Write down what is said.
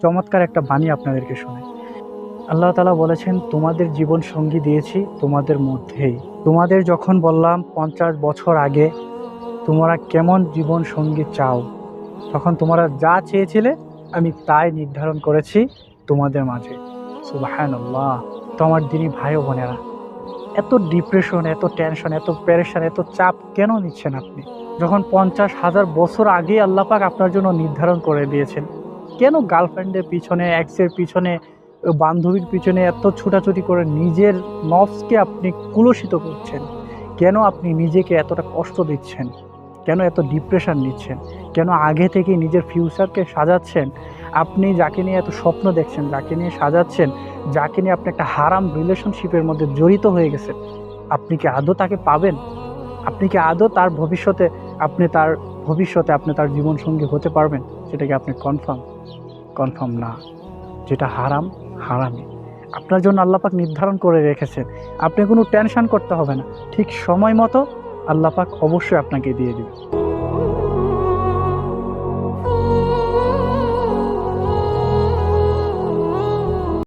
চমৎকার একটা বাণী আপনাদেরকে শোনাই। আল্লাহ তাআলা বলেছেন, তোমাদের জীবন সঙ্গী দিয়েছি তোমাদের মধ্যেই। তোমাদের যখন বললাম 50 বছর আগে তোমরা কেমন জীবন সঙ্গী চাও, তখন তোমরা যা চেয়েছিলে আমি তাই নির্ধারণ করেছি তোমাদের মাঝে। সুবহানাল্লাহ। তো আমার দিনী ভাই ও বোনেরা, এত ডিপ্রেশন, এত টেনশন, এত প্যারেশান, এত চাপ কেন নিচ্ছেন আপনি? যখন 50,000 বছর আগে আল্লাহ পাক আপনার জন্য নির্ধারণ করে দিয়েছেন, কেন গার্লফ্রেন্ডের পিছনে, এক্সের পিছনে, বান্ধবীর পিছনে এত ছুটাছুটি করে নিজের নফসকে আপনি কুলসিত করছেন? কেন আপনি নিজেকে এতটা কষ্ট দিচ্ছেন? কেন এত ডিপ্রেশন নিচ্ছেন? কেন আগে থেকে নিজের ফিউচারকে সাজাচ্ছেন? আপনি যাকে নিয়ে এত স্বপ্ন দেখছেন, যাকে নিয়ে সাজাচ্ছেন, যাকে নিয়ে আপনি একটা হারাম রিলেশনশিপের মধ্যে জড়িত হয়ে গেছেন, আপনি কি আদৌ তাকে পাবেন? আপনি কি আদৌ তার ভবিষ্যতে, আপনি তার জীবনসঙ্গী হতে পারবেন? সেটা কি আপনি কনফার্ম? কনফার্ম না। যেটা হারাম, হারামই। আপনার জন্য আল্লাহ পাক নির্ধারণ করে রেখেছেন। আপনি কোনো টেনশন করতে হবে না। ঠিক সময় মতো আল্লাহ পাক অবশ্যই আপনাকে দিয়ে দিবেন।